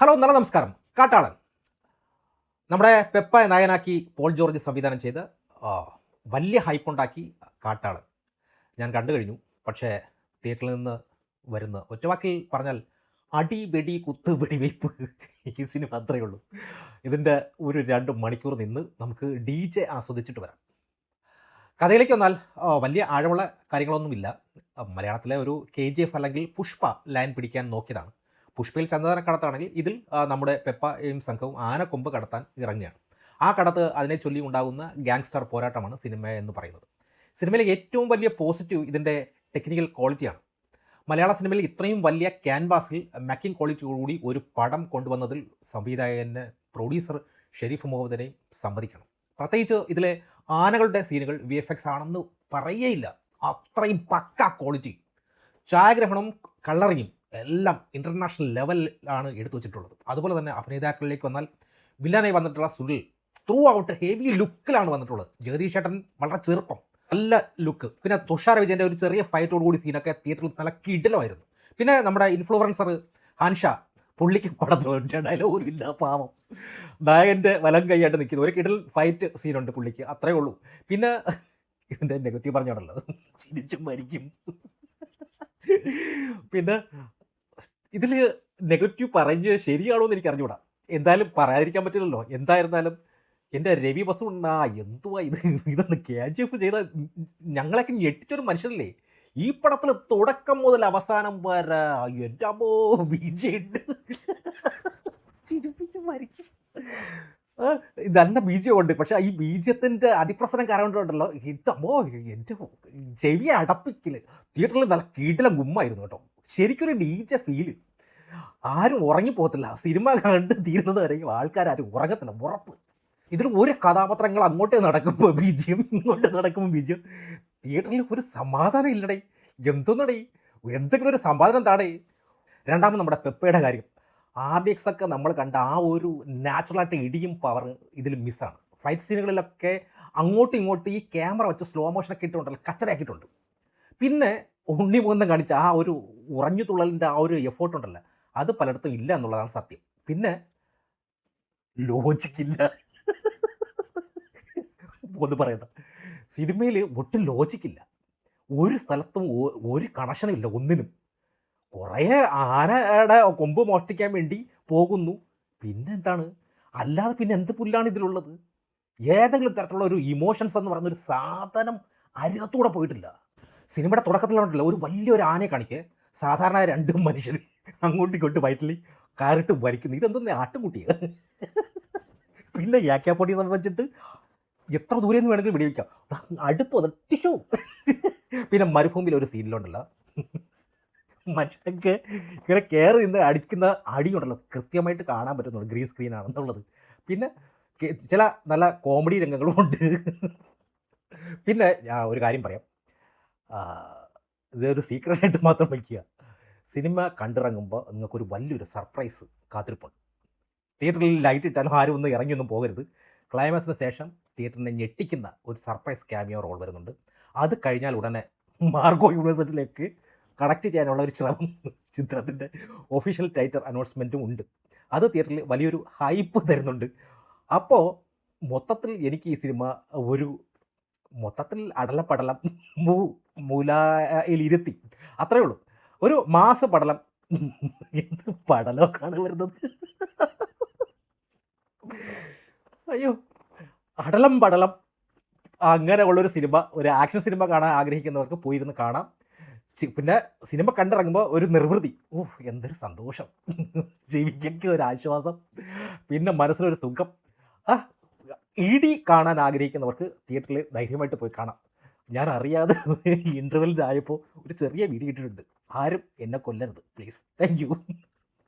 Hello നല്ല നമസ്കാരം. കാട്ടാളൻ നമ്മുടെ പെപ്പ നായനാക്കി പോൾ ജോർജ് സംവിധാനം ചെയ്ത് വലിയ ഹൈപ്പുണ്ടാക്കി കാട്ടാളൻ ഞാൻ കണ്ടു കഴിഞ്ഞു. പക്ഷേ തിയേറ്ററിൽ നിന്ന് വരുന്ന ഒറ്റവാക്കിൽ പറഞ്ഞാൽ അടി വെടി കുത്ത് വെടിവയ്പ്പ് ഈ സിനിമ അത്രയേ ഉള്ളൂ. ഇതിൻ്റെ ഒരു 2 മണിക്കൂർ നിന്ന് നമുക്ക് DJ ആസ്വദിച്ചിട്ട് വരാം. കഥയിലേക്ക് വന്നാൽ വലിയ ആഴമുള്ള കാര്യങ്ങളൊന്നുമില്ല. മലയാളത്തിലെ ഒരു KGF അല്ലെങ്കിൽ പുഷ്പ ലൈൻ പിടിക്കാൻ നോക്കിയതാണ്. പുഷ്പയിൽ ചന്ദനക്കടത്താണെങ്കിൽ ഇതിൽ നമ്മുടെ പെപ്പയും സംഘവും ആനക്കൊമ്പ് കടത്താൻ ഇറങ്ങുകയാണ്. ആ കടത്ത് അതിനെ ചൊല്ലി ഉണ്ടാകുന്ന ഗാങ്സ്റ്റർ പോരാട്ടമാണ് സിനിമ എന്ന് പറയുന്നത്. സിനിമയിലെ ഏറ്റവും വലിയ പോസിറ്റീവ് ഇതിൻ്റെ ടെക്നിക്കൽ ക്വാളിറ്റിയാണ്. മലയാള സിനിമയിൽ ഇത്രയും വലിയ ക്യാൻവാസിൽ മേക്കിംഗ് ക്വാളിറ്റിയോടുകൂടി ഒരു പടം കൊണ്ടുവന്നതിൽ സംവിധായകന് പ്രൊഡ്യൂസർ ഷെരീഫ് മുഹമ്മദിനെയും സമ്മതിക്കണം. പ്രത്യേകിച്ച് ഇതിലെ ആനകളുടെ സീനുകൾ VFX ആണെന്ന് പറയേയില്ല. അത്രയും പക്ക ക്വാളിറ്റി. ഛായാഗ്രഹണവും കളറിങ്ങും എല്ലാം ഇൻ്റർനാഷണൽ ലെവലിലാണ് എടുത്തു വെച്ചിട്ടുള്ളത്. അതുപോലെ തന്നെ അഭിനേതാക്കളിലേക്ക് വന്നാൽ വില്ലനായി വന്നിട്ടുള്ള സുനിൽ ത്രൂ ഔട്ട് ഹെവി ലുക്കിലാണ് വന്നിട്ടുള്ളത്. ജഗദീഷ് ചേട്ടൻ വളരെ ചെറുപ്പം, നല്ല ലുക്ക്. പിന്നെ തുഷാർ വിജയൻ്റെ ഒരു ചെറിയ ഫൈറ്റോട് കൂടി സീനൊക്കെ തിയേറ്ററിൽ നല്ല കിടിലമായിരുന്നു. പിന്നെ നമ്മുടെ ഇൻഫ്ലുവൻസർ ഹാൻഷ, പുള്ളിക്ക് പടത്തിൽ ഡയലോഗും ഇല്ല, പാവം നായകൻ്റെ വലം കൈയായിട്ട് നിൽക്കുന്നു. ഒരു കിടൽ ഫൈറ്റ് സീനുണ്ട് പുള്ളിക്ക്, അത്രയേ ഉള്ളൂ. പിന്നെ ഇതിൻ്റെ നെഗറ്റീവ് പറഞ്ഞാണല്ലോ, ചിരിച്ചും മരിക്കും. പിന്നെ ഇതിൽ നെഗറ്റീവ് പറഞ്ഞ് ശരിയാണോ എന്ന് എനിക്ക് അറിഞ്ഞുകൂടാ. എന്തായാലും പറയാതിരിക്കാൻ പറ്റില്ലല്ലോ. എന്തായിരുന്നാലും എൻ്റെ രവി ബസു എന്തുവാ ഇത്, ഇതൊന്ന് KGF ചെയ്ത ഞങ്ങളൊക്കെ ഞെട്ടിച്ചൊരു മനുഷ്യനല്ലേ. ഈ പടത്തിൽ തുടക്കം മുതൽ അവസാനം വരെ എൻ്റെ അമ്മോ ബീജയുണ്ട്, ചിരിപ്പിച്ച് മരിക്കും. നല്ല ബീജമുണ്ട്. പക്ഷെ ഈ ബീജത്തിൻ്റെ അതിപ്രസരം കാരണം ഉണ്ടല്ലോ, ഇതമ്മോ എൻ്റെ ചെവി അടപ്പിക്കൽ. തിയേറ്ററിൽ നല്ല കീട്ടിലും ഗുമ്മായിരുന്നു കേട്ടോ. ശരിക്കൊരു DJ ഫീല്. ആരും ഉറങ്ങിപ്പോകത്തില്ല. സിനിമ കണ്ട് തീരുന്നത് വരെയും ആൾക്കാരും ഉറങ്ങത്തില്ല, ഉറപ്പ്. ഇതിൽ ഒരു കഥാപാത്രങ്ങൾ അങ്ങോട്ട് നടക്കുമ്പോൾ ബീജിയം, ഇങ്ങോട്ട് നടക്കുമ്പോൾ ബീജിയം. തിയേറ്ററിൽ ഒരു സമാധാനം ഇല്ലടേ. എന്തൊന്നടേ, എന്തെങ്കിലും ഒരു സമാധാനം താടേ. രണ്ടാമത് നമ്മുടെ പെപ്പയുടെ കാര്യം. RDX ഒക്കെ നമ്മൾ കണ്ട ആ ഒരു നാച്ചുറലായിട്ട് ഇടിയും പവർ ഇതിൽ മിസ്സാണ്. ഫൈറ്റ് സീനുകളിലൊക്കെ അങ്ങോട്ടും ഇങ്ങോട്ടും ഈ ക്യാമറ വെച്ച് സ്ലോ മോഷനൊക്കെ ഇട്ടുണ്ടല്ലോ, കച്ചടയാക്കിയിട്ടുണ്ട്. പിന്നെ ഉണ്ണിമുഖം കാണിച്ച ആ ഒരു ഉറഞ്ഞു തുള്ളലിൻ്റെ ആ ഒരു എഫേർട്ട് ഉണ്ടല്ലോ, അത് പലയിടത്തും ഇല്ല എന്നുള്ളതാണ് സത്യം. പിന്നെ ലോജിക്കില്ല, ഒന്ന് പറയണ്ട. സിനിമയിൽ ഒട്ടും ലോജിക്കില്ല. ഒരു സ്ഥലത്തും ഒരു കണക്ഷനും ഇല്ല ഒന്നിനും. കുറേ ആനയുടെ കൊമ്പ് മോഷ്ടിക്കാൻ വേണ്ടി പോകുന്നു. പിന്നെ എന്താണ്, അല്ലാതെ പിന്നെ എന്ത് പുല്ലാണ് ഇതിലുള്ളത്? ഏതെങ്കിലും തരത്തിലുള്ള ഒരു ഇമോഷൻസ് എന്ന് പറയുന്നൊരു സാധനം അരികത്തൂടെ പോയിട്ടില്ല. സിനിമയുടെ തുടക്കത്തിലുണ്ടല്ലോ ഒരു വലിയൊരു ആനയെ കാണിക്കുക, സാധാരണ 2 മനുഷ്യർ അങ്ങോട്ടും ഇങ്ങോട്ടും വയറ്റിൽ കാറിട്ട് വലിക്കുന്നു. ഇതെന്തൊന്നും ആട്ടുംകുട്ടിയാണ്. പിന്നെ യാക്കാപ്പൊടി സംബന്ധിച്ചിട്ട് എത്ര ദൂരെ നിന്ന് വേണമെങ്കിലും വെടിവെക്കാം, അടുത്ത് വന്ന് ടിഷ്യൂ. പിന്നെ മരുഭൂമിയിൽ ഒരു സീനിലുണ്ടല്ലോ, മനുഷ്യർക്ക് ഇങ്ങനെ കയറി നിന്ന് അടിക്കുന്ന അടിയുണ്ടല്ലോ, കൃത്യമായിട്ട് കാണാൻ പറ്റുന്നുണ്ട് ഗ്രീൻ സ്ക്രീനാണെന്നുള്ളത്. പിന്നെ ചില നല്ല കോമഡി രംഗങ്ങളും ഉണ്ട്. പിന്നെ ഒരു കാര്യം പറയാം, ഇതൊരു സീക്രട്ടായിട്ട് മാത്രം വയ്ക്കുക. സിനിമ കണ്ടിറങ്ങുമ്പോൾ നിങ്ങൾക്കൊരു വലിയൊരു സർപ്രൈസ് കാത്തിരിപ്പുണ്ട്. തിയേറ്ററിൽ ലൈറ്റ് ഇട്ടാലും ആരും ഒന്നും ഇറങ്ങിയൊന്നും പോകരുത്. ക്ലൈമാക്സിന് ശേഷം തിയേറ്ററിനെ ഞെട്ടിക്കുന്ന ഒരു സർപ്രൈസ് ക്യാമിയോ റോൾ വരുന്നുണ്ട്. അത് കഴിഞ്ഞാൽ ഉടനെ മാർഗോ യൂണിവേഴ്സിറ്റിയിലേക്ക് കണക്ട് ചെയ്യാനുള്ള ഒരു ശ്രമം, ചിത്രത്തിൻ്റെ ഒഫീഷ്യൽ ടൈറ്റിൽ അനൗൺസ്മെൻറ്റും ഉണ്ട്. അത് തിയേറ്ററിൽ വലിയൊരു ഹൈപ്പ് തരുന്നുണ്ട്. അപ്പോൾ മൊത്തത്തിൽ എനിക്ക് ഈ സിനിമ ഒരു മൊത്തത്തിൽ അടലപ്പടലം മൂലയിലിരുത്തി, അത്രയേ ഉള്ളൂ. ഒരു മാസ പടലം. എന്ത് പടലമൊക്കെയാണ് വരുന്നത്, അയ്യോ. അടലം പടലം അങ്ങനെ ഉള്ളൊരു സിനിമ, ഒരു ആക്ഷൻ സിനിമ കാണാൻ ആഗ്രഹിക്കുന്നവർക്ക് പോയിരുന്ന് കാണാം. പിന്നെ സിനിമ കണ്ടിറങ്ങുമ്പോൾ ഒരു നിർവൃതി, എന്തൊരു സന്തോഷം, ജീവിക്കൊക്കെ ഒരു ആശ്വാസം, പിന്നെ മനസ്സിലൊരു സുഖം. ഇടി കാണാൻ ആഗ്രഹിക്കുന്നവർക്ക് തിയേറ്ററിൽ ധൈര്യമായിട്ട് പോയി കാണാം. ഞാൻ അറിയാതെ ഇൻ്റർവെല്ലിനായപ്പോൾ ഒരു ചെറിയ വീഡിയോ ഇട്ടിട്ടുണ്ട്. ആരും എന്നെ കൊല്ലരുത് പ്ലീസ്. Thank you.